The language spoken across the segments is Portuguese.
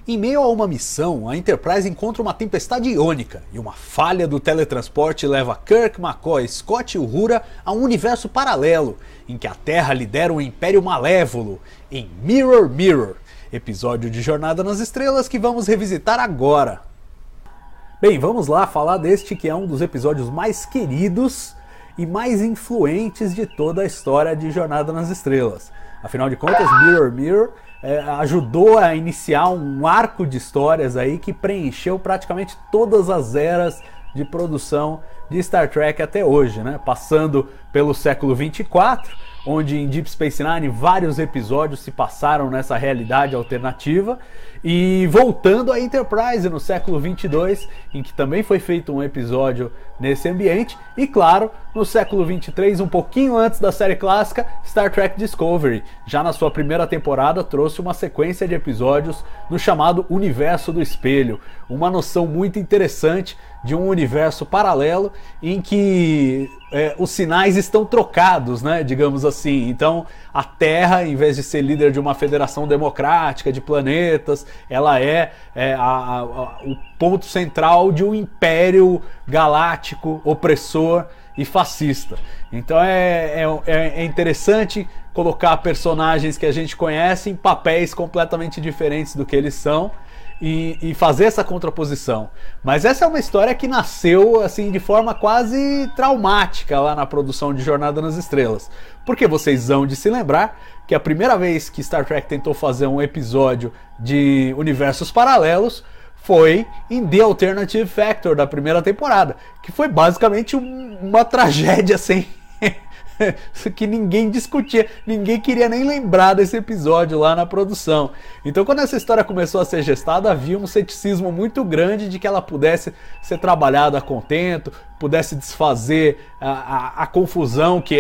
Em meio a uma missão, a Enterprise encontra uma tempestade iônica e uma falha do teletransporte leva Kirk, McCoy, Scott e Uhura a um universo paralelo, em que a Terra lidera um império malévolo, em Mirror Mirror, episódio de Jornada nas Estrelas que vamos revisitar agora. Bem, vamos lá falar deste que é um dos episódios mais queridos e mais influentes de toda a história de Jornada nas Estrelas. Afinal de contas, Mirror Mirror ajudou a iniciar um arco de histórias aí que preencheu praticamente todas as eras de produção de Star Trek até hoje, né? Passando pelo século 24, onde em Deep Space Nine vários episódios se passaram nessa realidade alternativa, e voltando à Enterprise no século 22, em que também foi feito um episódio nesse ambiente, e claro, no século 23, um pouquinho antes da série clássica, Star Trek Discovery, já na sua primeira temporada, trouxe uma sequência de episódios no chamado Universo do Espelho, uma noção muito interessante de um universo paralelo em que os sinais estão trocados, né, digamos assim. Então a Terra, em vez de ser líder de uma federação democrática de planetas, ela é o ponto central de um império galáctico, opressor e fascista. Então é interessante colocar personagens que a gente conhece em papéis completamente diferentes do que eles são, e fazer essa contraposição. Mas essa é uma história que nasceu assim de forma quase traumática lá na produção de Jornada nas Estrelas. Porque vocês hão de se lembrar que a primeira vez que Star Trek tentou fazer um episódio de universos paralelos foi em The Alternative Factor da primeira temporada, que foi basicamente uma tragédia sem que ninguém discutia, ninguém queria nem lembrar desse episódio lá na produção. Então quando essa história começou a ser gestada, havia um ceticismo muito grande de que ela pudesse ser trabalhada a contento, pudesse desfazer a confusão que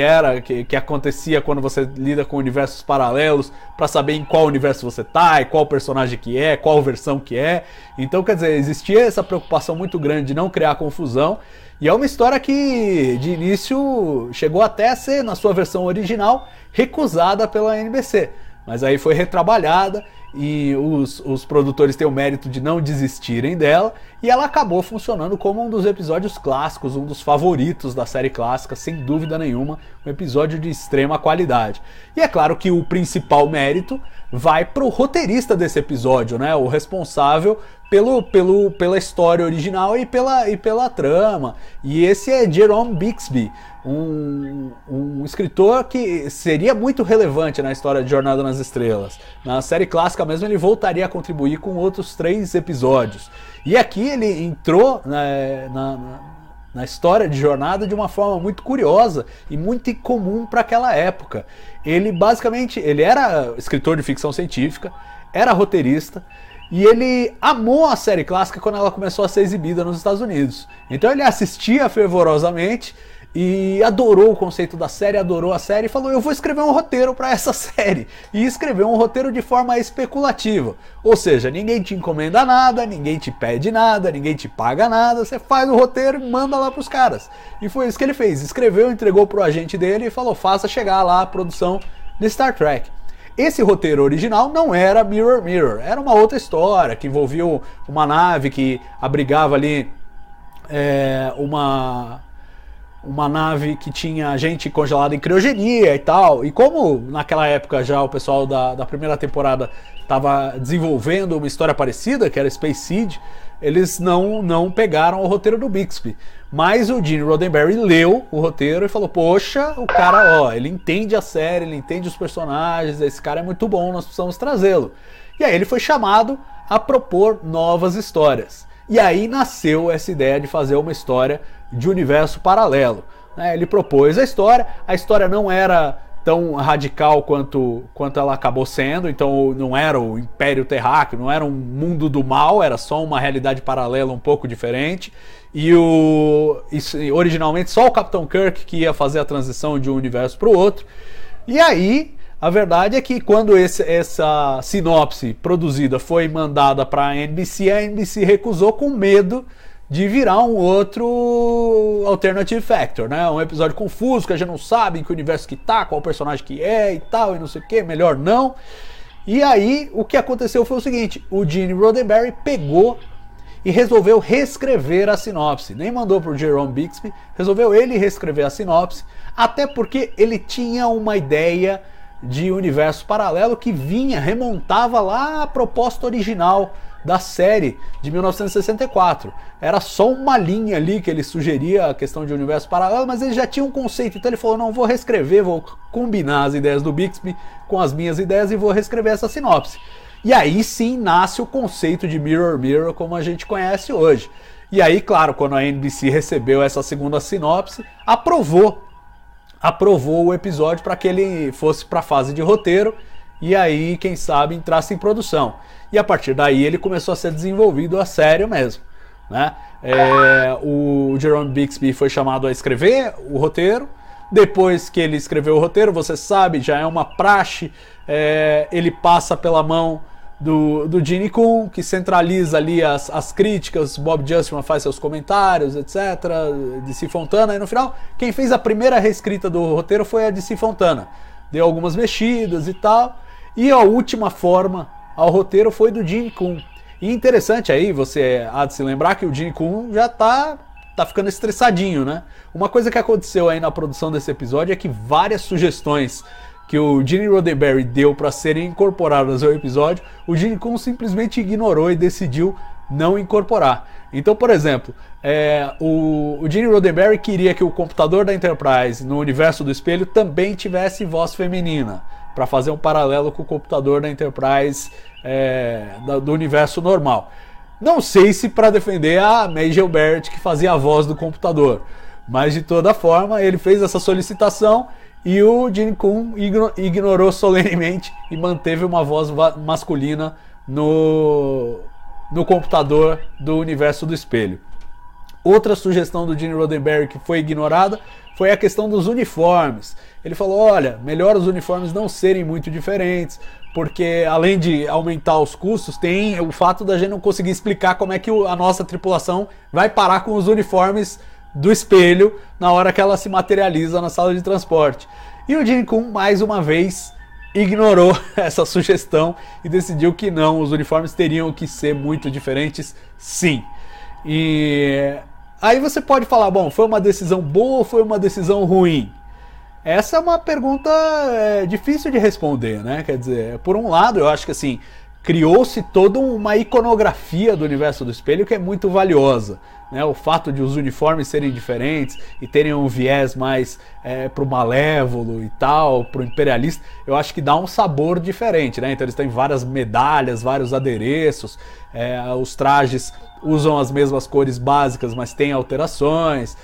acontecia quando você lida com universos paralelos, para saber em qual universo você tá, e qual personagem que é, qual versão que é. Então, quer dizer, existia essa preocupação muito grande de não criar confusão. E é uma história que, de início, chegou até a ser, na sua versão original, recusada pela NBC. Mas aí foi retrabalhada e os produtores têm o mérito de não desistirem dela. E ela acabou funcionando como um dos episódios clássicos, um dos favoritos da série clássica, sem dúvida nenhuma. Um episódio de extrema qualidade. E é claro que o principal mérito vai pro roteirista desse episódio, né? O responsável pela história original e pela trama. E esse é Jerome Bixby, um escritor que seria muito relevante na história de Jornada nas Estrelas. Na série clássica mesmo ele voltaria a contribuir com outros 3 episódios. E aqui ele entrou na história de Jornada de uma forma muito curiosa e muito incomum para aquela época. Ele basicamente era escritor de ficção científica, era roteirista, e ele amou a série clássica quando ela começou a ser exibida nos Estados Unidos. Então ele assistia fervorosamente e adorou o conceito da série, adorou a série e falou: eu vou escrever um roteiro para essa série. E escreveu um roteiro de forma especulativa. Ou seja, ninguém te encomenda nada, ninguém te pede nada, ninguém te paga nada, você faz o roteiro e manda lá pros caras. E foi isso que ele fez, escreveu, entregou pro agente dele e falou: faça chegar lá a produção de Star Trek. Esse roteiro original não era Mirror Mirror, era uma outra história que envolvia uma nave que abrigava ali uma nave que tinha gente congelada em criogenia e tal. E como naquela época já o pessoal da primeira temporada estava desenvolvendo uma história parecida, que era Space Seed, eles não pegaram o roteiro do Bixby. Mas o Gene Roddenberry leu o roteiro e falou: poxa, o cara, ele entende a série, ele entende os personagens, esse cara é muito bom, nós precisamos trazê-lo. E aí ele foi chamado a propor novas histórias. E aí nasceu essa ideia de fazer uma história de universo paralelo. Ele propôs a história não era tão radical quanto ela acabou sendo, então não era o Império Terráqueo, não era um mundo do mal, era só uma realidade paralela um pouco diferente. E originalmente só o Capitão Kirk que ia fazer a transição de um universo para o outro. E aí a verdade é que quando essa sinopse produzida foi mandada para a NBC recusou com medo de virar um outro Alternative Factor, né? Um episódio confuso, que a gente não sabe em que universo que tá, qual personagem que é e tal, e não sei o que, melhor não. E aí o que aconteceu foi o seguinte, o Gene Roddenberry pegou e resolveu reescrever a sinopse. Nem mandou para o Jerome Bixby, resolveu ele reescrever a sinopse, até porque ele tinha uma ideia de universo paralelo que remontava lá a proposta original da série de 1964. Era só uma linha ali que ele sugeria a questão de universo paralelo, mas ele já tinha um conceito, então ele falou, não, vou reescrever, vou combinar as ideias do Bixby com as minhas ideias e vou reescrever essa sinopse. E aí sim nasce o conceito de Mirror Mirror como a gente conhece hoje. E aí, claro, quando a NBC recebeu essa segunda sinopse, aprovou o episódio para que ele fosse para a fase de roteiro e aí, quem sabe, entrasse em produção. E a partir daí ele começou a ser desenvolvido a sério mesmo, né? O Jerome Bixby foi chamado a escrever o roteiro. Depois que ele escreveu o roteiro, você sabe, já é uma praxe, ele passa pela mão do Gene Coon, que centraliza ali as críticas, Bob Justman faz seus comentários, etc, DC Fontana, e no final, quem fez a primeira reescrita do roteiro foi a DC Fontana. Deu algumas mexidas e tal, e a última forma ao roteiro foi do Gene Coon. E interessante aí, você há de se lembrar que o Gene Coon já tá ficando estressadinho, né? Uma coisa que aconteceu aí na produção desse episódio é que várias sugestões que o Gene Roddenberry deu para serem incorporadas ao episódio, o Gene Coon simplesmente ignorou e decidiu não incorporar. Então, por exemplo, o Gene Roddenberry queria que o computador da Enterprise no universo do espelho também tivesse voz feminina, para fazer um paralelo com o computador da Enterprise do universo normal. Não sei se para defender a May Gilbert, que fazia a voz do computador, mas de toda forma ele fez essa solicitação e o Gene Coon ignorou solenemente e manteve uma voz masculina no computador do universo do espelho. Outra sugestão do Gene Roddenberry que foi ignorada foi a questão dos uniformes. Ele falou, olha, melhor os uniformes não serem muito diferentes, porque além de aumentar os custos, tem o fato da gente não conseguir explicar como é que a nossa tripulação vai parar com os uniformes do espelho na hora que ela se materializa na sala de transporte. E o Gene Coon, mais uma vez, ignorou essa sugestão e decidiu que não, os uniformes teriam que ser muito diferentes, sim. E aí você pode falar, bom, foi uma decisão boa ou foi uma decisão ruim? Essa é uma pergunta difícil de responder, né? Quer dizer, por um lado, eu acho que assim, criou-se toda uma iconografia do universo do espelho que é muito valiosa, né? O fato de os uniformes serem diferentes e terem um viés mais pro malévolo e tal, pro imperialista, eu acho que dá um sabor diferente, né? Então eles têm várias medalhas, vários adereços, os trajes usam as mesmas cores básicas, mas tem alterações.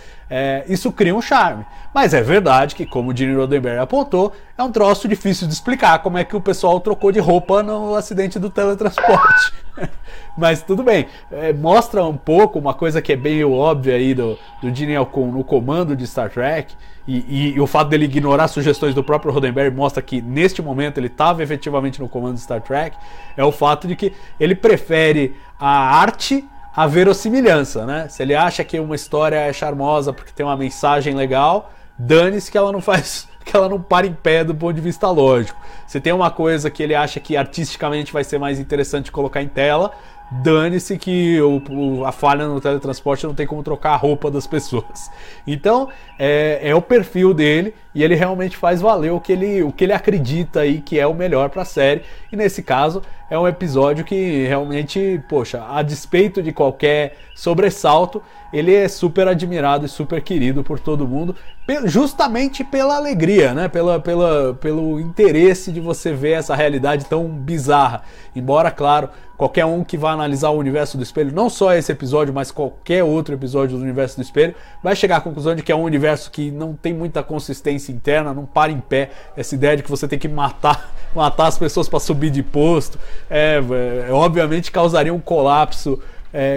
Isso cria um charme. Mas é verdade que, como o Gene Roddenberry apontou, é um troço difícil de explicar como é que o pessoal trocou de roupa no acidente do teletransporte. Mas tudo bem, mostra um pouco uma coisa que é bem óbvia aí do Gene Coon no comando de Star Trek, e o fato dele ignorar sugestões do próprio Roddenberry mostra que neste momento ele estava efetivamente no comando de Star Trek, é o fato de que ele prefere a arte a verossimilhança, né? Se ele acha que uma história é charmosa porque tem uma mensagem legal, dane-se que ela não faz, que ela não para em pé do ponto de vista lógico. Se tem uma coisa que ele acha que artisticamente vai ser mais interessante colocar em tela, dane-se que a falha no teletransporte não tem como trocar a roupa das pessoas. Então é o perfil dele e ele realmente faz valer o que ele acredita aí que é o melhor para a série. E nesse caso é um episódio que realmente, poxa, a despeito de qualquer sobressalto, ele é super admirado e super querido por todo mundo, justamente pela alegria, né? Pelo interesse de você ver essa realidade tão bizarra. Embora, claro, qualquer um que vá analisar o universo do espelho, não só esse episódio, mas qualquer outro episódio do universo do espelho, vai chegar à conclusão de que é um universo que não tem muita consistência interna, não para em pé. Essa ideia de que você tem que matar as pessoas para subir de posto, obviamente causaria um colapso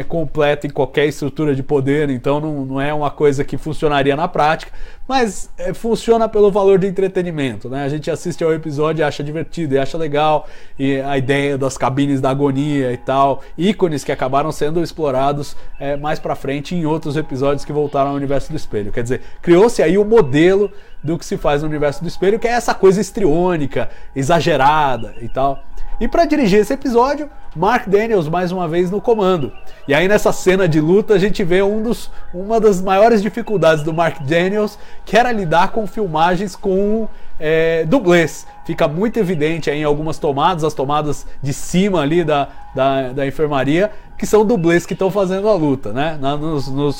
completo em qualquer estrutura de poder, então não é uma coisa que funcionaria na prática, mas funciona pelo valor de entretenimento, né? A gente assiste ao episódio e acha divertido, e acha legal, e a ideia das cabines da agonia e tal, ícones que acabaram sendo explorados mais pra frente em outros episódios que voltaram ao universo do espelho. Quer dizer, criou-se aí o modelo do que se faz no Universo do Espelho, que é essa coisa histriônica, exagerada e tal. E para dirigir esse episódio, Mark Daniels mais uma vez no comando. E aí nessa cena de luta a gente vê uma das maiores dificuldades do Mark Daniels, que era lidar com filmagens com dublês. Fica muito evidente aí em algumas tomadas, as tomadas de cima ali da enfermaria, que são dublês que estão fazendo a luta, né?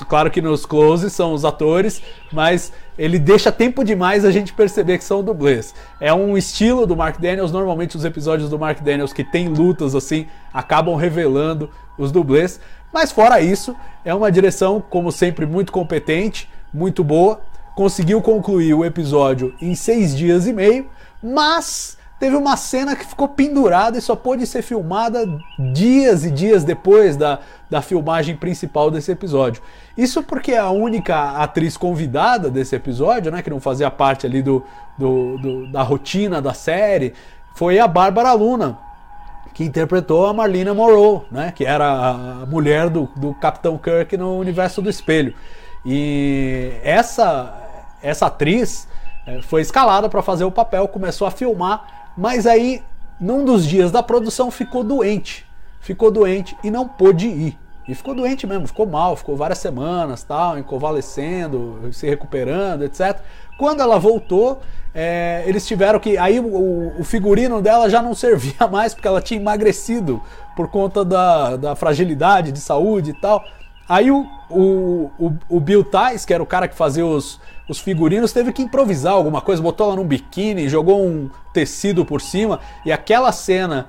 Claro que nos closes são os atores, mas ele deixa tempo demais a gente perceber que são dublês. É um estilo do Mark Daniels, normalmente os episódios do Mark Daniels que tem lutas assim, acabam revelando os dublês, mas fora isso, é uma direção, como sempre, muito competente, muito boa. Conseguiu concluir o episódio em 6 dias e meio, mas teve uma cena que ficou pendurada e só pôde ser filmada dias e dias depois da filmagem principal desse episódio. Isso porque a única atriz convidada desse episódio, né, que não fazia parte ali da rotina da série, foi a Bárbara Luna, que interpretou a Marlena Monroe, né, que era a mulher do Capitão Kirk no Universo do Espelho. E essa atriz foi escalada para fazer o papel, começou a filmar, mas aí, num dos dias da produção, ficou doente e não pôde ir. E ficou doente mesmo, ficou mal, ficou várias semanas, tal, convalescendo, se recuperando, etc. Quando ela voltou, eles tiveram que... Aí o figurino dela já não servia mais, porque ela tinha emagrecido por conta da fragilidade de saúde e tal. Aí o Bill Tice, que era o cara que fazia os figurinos, teve que improvisar alguma coisa, botou ela num biquíni, jogou um tecido por cima, e aquela cena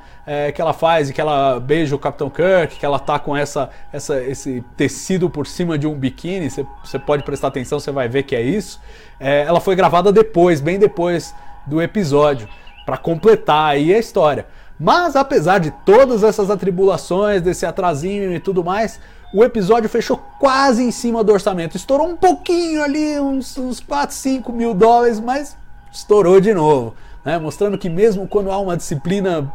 que ela faz e que ela beija o Capitão Kirk, que ela tá com esse tecido por cima de um biquíni, você pode prestar atenção, você vai ver que é isso, ela foi gravada depois, bem depois do episódio, para completar aí a história. Mas apesar de todas essas atribulações, desse atrasinho e tudo mais, o episódio fechou quase em cima do orçamento. Estourou um pouquinho ali, uns 4, 5 mil dólares, mas estourou de novo, né? Mostrando que mesmo quando há uma disciplina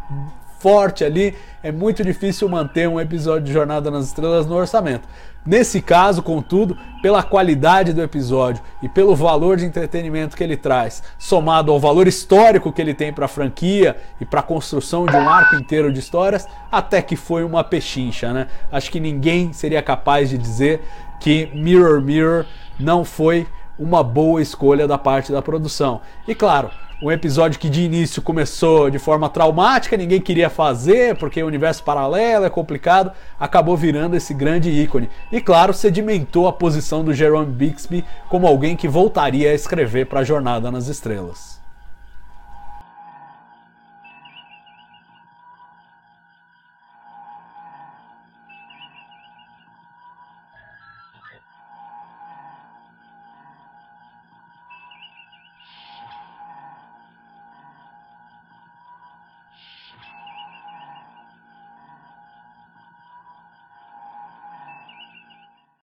forte ali, é muito difícil manter um episódio de Jornada nas Estrelas no orçamento. Nesse caso, contudo, pela qualidade do episódio e pelo valor de entretenimento que ele traz, somado ao valor histórico que ele tem para a franquia e para a construção de um arco inteiro de histórias, até que foi uma pechincha, né? Acho que ninguém seria capaz de dizer que Mirror Mirror não foi uma boa escolha da parte da produção. E claro, um episódio que de início começou de forma traumática, ninguém queria fazer, porque o universo paralelo é complicado, acabou virando esse grande ícone. E claro, sedimentou a posição do Jerome Bixby como alguém que voltaria a escrever para a Jornada nas Estrelas.